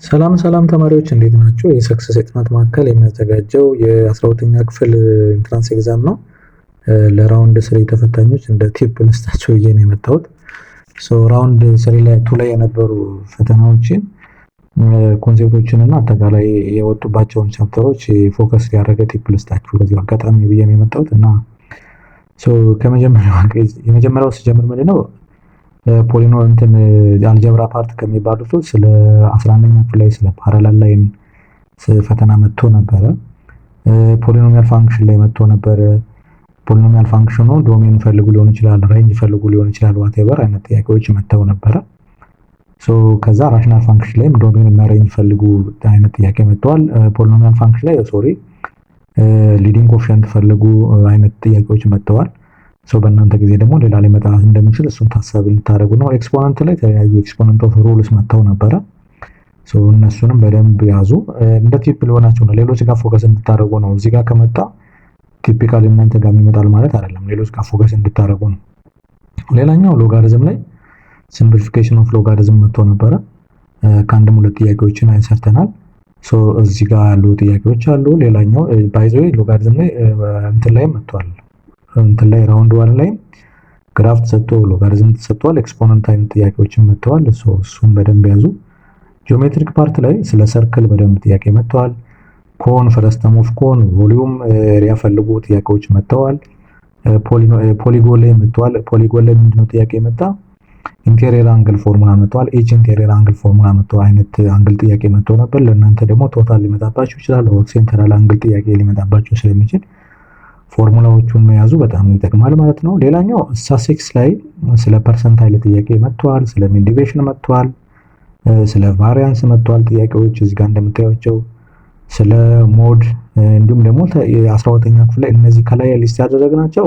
ሰላም ሰላም ተማሪዎች እንዴት ናቸው? የሰክሰስ የጥናት ማዕከል የሚያዘጋጀው የ12ኛ ክፍል ኢንትራንስ ኤግዛም ነው። ለራውንድ 3 ተፈታኞች እንደ ቲፕ ልስጣቸው ብዬ ነው የመጣሁት። ራውንድ 3 ላይ 2 ላይ የነበሩ ፈተናዎችን ኮንሴፕቶችን እና አጠቃላይ የወጡባቸውን ቻፕተሮች ፎከስ ያደረገ ቲፕ ልስጣችሁ በዚህ አጋጣሚ ብዬ ነው የመጣሁት እና የመጀመሪያው ስጀምር ምንድነው ፖሊኖ አልጀብራ ፓርት ከሚባሉት ስለ 11ኛ ክፍል ላይ ስለ ፓራላል ላይን ፈተና መጥቶ ነበረ። ፖሊኖሚያል ፋንክሽን ላይ መጥቶ ነበረ። ፖሊኖሚያል ፋንክሽኑ ዶሜን ፈልጉ ሊሆን ይችላል፣ ሬንጅ ፈልጉ ሊሆን ይችላል፣ ዋትኤቨር አይነት ጥያቄዎች መጥተው ነበረ። ከዛ ራሽናል ፋንክሽን ላይም ዶሜን እና ሬንጅ ፈልጉ አይነት ጥያቄ መጥተዋል። ፖሊኖሚያል ፋንክሽን ላይ ሊዲንግ ኮኤፊሺየንት ፈልጉ አይነት ጥያቄዎች መጥተዋል። በእናንተ ጊዜ ደግሞ ሌላ ሊመጣ እንደሚችል እሱን ታሳቢ እንድታደርጉ ነው። ኤክስፖነንት ላይ የተለያዩ ኤክስፖነንት ኦፍ ሩልስ መጥተው ነበረ። እነሱንም በደንብ ያዙ። እንደ ቲፕ ሊሆናችሁ ነው፣ ሌሎች ጋር ፎከስ እንድታደርጉ ነው። እዚህ ጋር ከመጣ ቲፒካሊ እናንተ ጋር ይመጣል ማለት አይደለም፣ ሌሎች ጋር ፎከስ እንድታደርጉ ነው። ሌላኛው ሎጋሪዝም ላይ ሲምፕሊፊኬሽን ኦፍ ሎጋሪዝም መጥቶ ነበረ። ከአንድም ሁለት ጥያቄዎችን ሰርተናል። እዚህ ጋር ያሉ ጥያቄዎች አሉ። ሌላኛው ባይ ዘ ዌይ ሎጋሪዝም ላይ እንትን ላይ መጥቷል። እንትን ላይ ራውንድ 1 ላይ ግራፍ ተሰጥቶ ሎጋሪዝም ተሰጥቷል። ኤክስፖነንት አይነት ጥያቄዎችን መጥተዋል። እሱን በደንብ ያዙ። ጂኦሜትሪክ ፓርት ላይ ስለ ሰርክል በደንብ ጥያቄ መጥተዋል። ኮን፣ ፈረስተም ኦፍ ኮን፣ ቮሊዩም፣ ኤሪያ ፈልጉ ጥያቄዎች መጥተዋል። ፖሊጎን ላይ መጥተዋል። ፖሊጎን ላይ ምንድነው ጥያቄ መጣ? ኢንቴሪየር አንግል ፎርሙላ መጥተዋል። ኤች ኢንቴሪየር አንግል ፎርሙላ መጥተው አይነት አንግል ጥያቄ መጥቶ ነበር። ለእናንተ ደግሞ ቶታል ሊመጣባችሁ ይችላል። ሴንተራል አንግል ጥያቄ ሊመጣባችሁ ስለሚችል ፎርሙላዎቹን መያዙ በጣም ይጠቅማል ማለት ነው። ሌላኛው ስታቲስቲክስ ላይ ስለ ፐርሰንታይል ጥያቄ መጥቷል። ስለ ሚን ዲቪዬሽን መጥቷል። ስለ ቫሪያንስ መጥቷል ጥያቄዎች እዚህ ጋር እንደምታዩቸው። ስለ ሞድ እንዲሁም ደግሞ የ12ኛ ክፍል ላይ እነዚህ ከላይ ሊስት ያደረግናቸው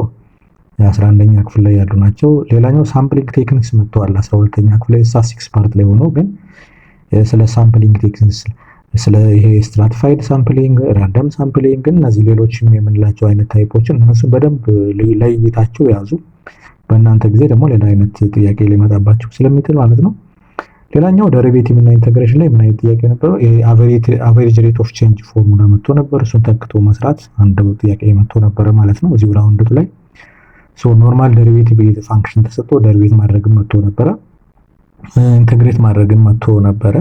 የ11ኛ ክፍል ላይ ያሉ ናቸው። ሌላኛው ሳምፕሊንግ ቴክኒክስ መጥቷል 12ኛ ክፍል ላይ ስታቲስቲክስ ፓርት ላይ ሆኖ ግን ስለ ሳምፕሊንግ ቴክኒክስ ስለ ይሄ ስትራቲፋይድ ሳምፕሊንግ፣ ራንደም ሳምፕሊንግ እነዚህ ሌሎችም የምንላቸው አይነት ታይፖችን እነሱን በደንብ ለይታችሁ ያዙ። በእናንተ ጊዜ ደግሞ ሌላ አይነት ጥያቄ ሊመጣባችሁ ስለሚችል ማለት ነው። ሌላኛው ዴሪቬቲቭ እና ኢንተግሬሽን ላይ ምን አይነት ጥያቄ ነበረው? አቨሬጅ ሬት ኦፍ ቼንጅ ፎርሙላ መጥቶ ነበር። እሱን ተክቶ መስራት አንድ ጥያቄ መጥቶ ነበረ ማለት ነው እዚሁ ራውንድ ላይ። ኖርማል ዴሪቬቲቭ ፋንክሽን ተሰጥቶ ዴሪቬት ማድረግም መጥቶ ነበረ። ኢንተግሬት ማድረግም መጥቶ ነበረ።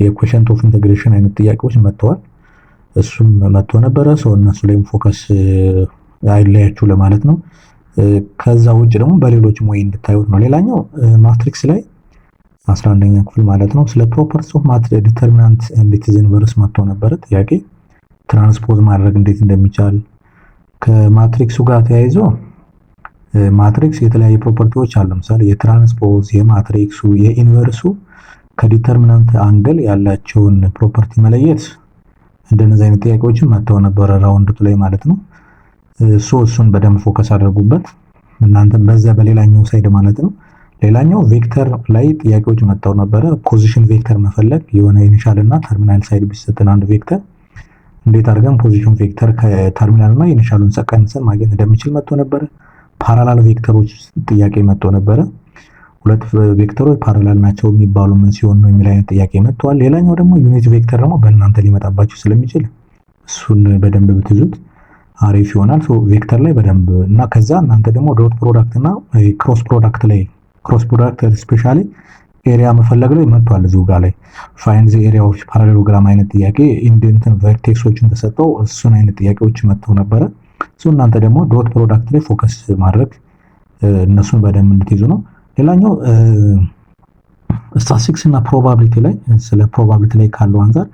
የኮኤፊሺየንት ኦፍ ኢንተግሬሽን አይነት ጥያቄዎች መጥተዋል። እሱም መጥቶ ነበረ። እነሱ ላይም ፎከስ አይለያችሁ ለማለት ነው። ከዛ ውጭ ደግሞ በሌሎችም ወይ እንድታዩት ነው። ሌላኛው ማትሪክስ ላይ 11ኛ ክፍል ማለት ነው ስለ ፕሮፐርቲስ ኦፍ ማትሪክስ ዲተርሚናንት ኤንድ ኢትስ ኢንቨርስ መጥቶ ነበረ ጥያቄ። ትራንስፖዝ ማድረግ እንዴት እንደሚቻል ከማትሪክሱ ጋር ተያይዞ ማትሪክስ የተለያዩ ፕሮፐርቲዎች አሉ። ለምሳሌ የትራንስፖዝ፣ የማትሪክሱ፣ የኢንቨርሱ ከዲተርሚናንት አንግል ያላቸውን ፕሮፐርቲ መለየት እንደነዚህ አይነት ጥያቄዎችን መጥተው ነበረ ራውንድ ላይ ማለት ነው። እሱን በደንብ ፎከስ አድርጉበት እናንተም በዛ በሌላኛው ሳይድ ማለት ነው። ሌላኛው ቬክተር ላይ ጥያቄዎች መጥተው ነበረ። ፖዚሽን ቬክተር መፈለግ የሆነ ኢኒሻል እና ተርሚናል ሳይድ ቢሰጠን አንድ ቬክተር እንዴት አድርገን ፖዚሽን ቬክተር ከተርሚናል እና ኢኒሻሉን ቀንሰን ማግኘት እንደሚችል መጥቶ ነበረ። ፓራላል ቬክተሮች ጥያቄ መጥቶ ነበረ። ሁለት ቬክተሮች ፓራላል ናቸው የሚባሉ ምን ሲሆን ነው የሚል አይነት ጥያቄ መጥቷል። ሌላኛው ደግሞ ዩኒት ቬክተር ደግሞ በእናንተ ሊመጣባችሁ ስለሚችል እሱን በደንብ ብትይዙት አሪፍ ይሆናል። ቬክተር ላይ በደንብ እና ከዛ እናንተ ደግሞ ዶት ፕሮዳክት እና ክሮስ ፕሮዳክት ስፔሻሊ ኤሪያ መፈለግ ላይ መጥቷል። እዚሁ ጋር ላይ ፋይንድ ዘ ኤሪያ ኦፍ ፓራሌሎግራም አይነት ጥያቄ ኢንደንትን ቨርቴክሶችን ተሰጠው እሱን አይነት ጥያቄዎች መጥተው ነበረ። እናንተ ደግሞ ዶት ፕሮዳክት ላይ ፎከስ ማድረግ እነሱን በደንብ እንድትይዙ ነው። ሌላኛው ስታቲስቲክስ እና ፕሮባቢሊቲ ላይ ስለ ፕሮባቢሊቲ ላይ ካለው አንፃር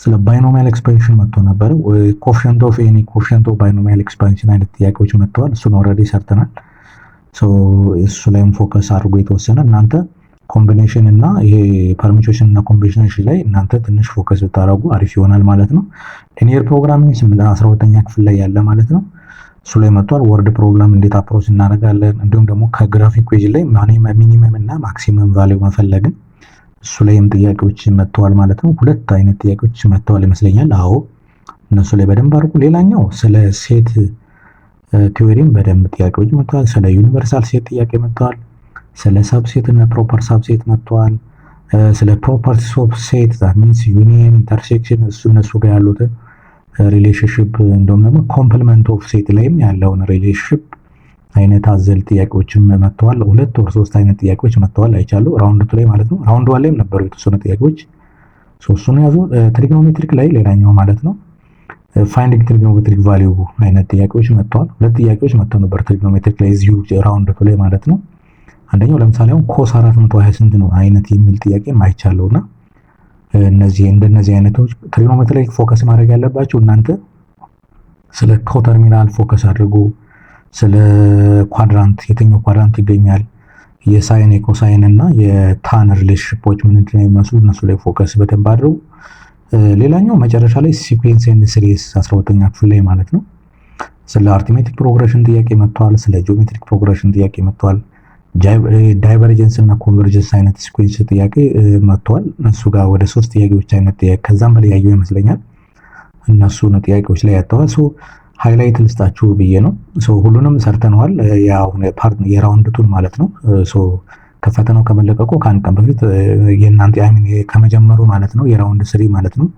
ስለ ባይኖሚያል ኤክስፓንሽን መጥቶ ነበር። ኮኤፊሺየንት ኦፍ ኤኒ ኮኤፊሺየንት ኦፍ ባይኖሚያል ኤክስፓንሽን አይነት ጥያቄዎች መጥተዋል። እሱን ኦልሬዲ ሰርተናል። እሱ ላይም ፎከስ አድርጎ የተወሰነ እናንተ ኮምቢኔሽን እና ይሄ ፐርሙቴሽን እና ኮምቢኔሽን ላይ እናንተ ትንሽ ፎከስ ብታደርጉ አሪፍ ይሆናል ማለት ነው። ሊኒየር ፕሮግራሚንግ 12ኛ ክፍል ላይ ያለ ማለት ነው። እሱ ላይ መጥቷል። ወርድ ፕሮብለም እንዴት አፕሮች እናደርጋለን፣ እንዲሁም ደግሞ ከግራፊክ ኢኩዌሽን ላይ ሚኒመም እና ማክሲመም ቫልዩ መፈለግን እሱ ላይም ጥያቄዎች መጥተዋል ማለት ነው። ሁለት አይነት ጥያቄዎች መጥተዋል ይመስለኛል። አዎ እነሱ ላይ በደንብ አድርጉ። ሌላኛው ስለ ሴት ቲዮሪም በደንብ ጥያቄዎች መጥተዋል። ስለ ዩኒቨርሳል ሴት ጥያቄ መጥተዋል። ስለ ሳብሴት እና ፕሮፐር ሳብሴት መጥተዋል። ስለ ፕሮፐርቲስ ኦፍ ሴት ዛት ሚንስ ዩኒየን፣ ኢንተርሴክሽን እነሱ ጋር ያሉትን ሪሌሽንሽፕ እንደውም ደግሞ ኮምፕሊመንት ኦፍ ሴት ላይም ያለውን ሪሌሽንሽፕ አይነት አዘል ጥያቄዎችም መጥተዋል። 2 or 3 አይነት ጥያቄዎች መጥተዋል አይቻለሁ ራውንድ 2 ላይ ማለት ነው። ራውንድ 1 ላይም ነበሩ የተወሰኑ ጥያቄዎች። እሱን ያዙ። ትሪግኖሜትሪክ ላይ ሌላኛው ማለት ነው ፋይንዲንግ ትሪግኖሜትሪክ ቫልዩ አይነት ጥያቄዎች መጥተዋል። 2 ጥያቄዎች መጥተው ነበር ትሪግኖሜትሪክ ላይ እዚሁ ራውንድ 2 ላይ ማለት ነው። አንደኛው ለምሳሌ አሁን ኮስ 420 ስንት ነው አይነት የሚል ጥያቄ አይቻለሁና እንደነዚህ አይነቶች ትሪግኖሜትሪ ላይ ፎከስ ማድረግ ያለባችሁ እናንተ ስለ ኮተርሚናል ፎከስ አድርጉ። ስለ ኳድራንት የትኛው ኳድራንት ይገኛል፣ የሳይን የኮሳይን እና የታን ሪሌሽንሺፖች ምን እንደሚመስሉ እነሱ ላይ ፎከስ በደንብ አድርጉ። ሌላኛው መጨረሻ ላይ ሲኩዌንስ ኤንድ ሲሪስ 12ኛ ክፍል ላይ ማለት ነው ስለ አርትሜቲክ ፕሮግሬሽን ጥያቄ መጥቷል። ስለ ጂኦሜትሪክ ፕሮግሬሽን ጥያቄ መጥቷል። ዳይቨርጀንስ እና ኮንቨርጀንስ አይነት ሲኩዌንስ ጥያቄ መጥቷል። እሱ ጋር ወደ 3 ጥያቄዎች አይነት ጥያቄ ከዛም በላይ ያየው ይመስለኛል። እነሱን ጥያቄዎች ላይ ያተዋል። ሃይላይት ልስጣችሁ ብዬ ነው። ሁሉንም ሰርተነዋል። ያሁን ፓርት የራውንድ 2 ማለት ነው። ከፈተናው ከመለቀቁ ከአንድ ቀን በፊት የእናንተ ከመጀመሩ ማለት ነው የራውንድ 3 ማለት ነው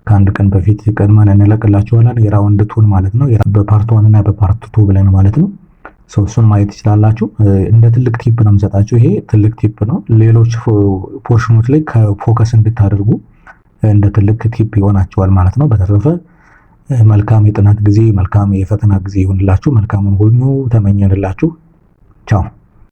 ከአንድ ቀን በፊት ቀድመን እንለቅላችኋለን የራውንድ 2 ማለት ነው። በፓርት 1 እና በፓርት 2 ብለን ማለት ነው። እሱን ማየት ትችላላችሁ። እንደ ትልቅ ቲፕ ነው የምሰጣችሁ። ይሄ ትልቅ ቲፕ ነው። ሌሎች ፖርሽኖች ላይ ከፎከስ እንድታደርጉ እንደ ትልቅ ቲፕ ይሆናችኋል ማለት ነው። በተረፈ መልካም የጥናት ጊዜ፣ መልካም የፈተና ጊዜ ይሁንላችሁ። መልካሙን ሁሉ ተመኘንላችሁ። ቻው።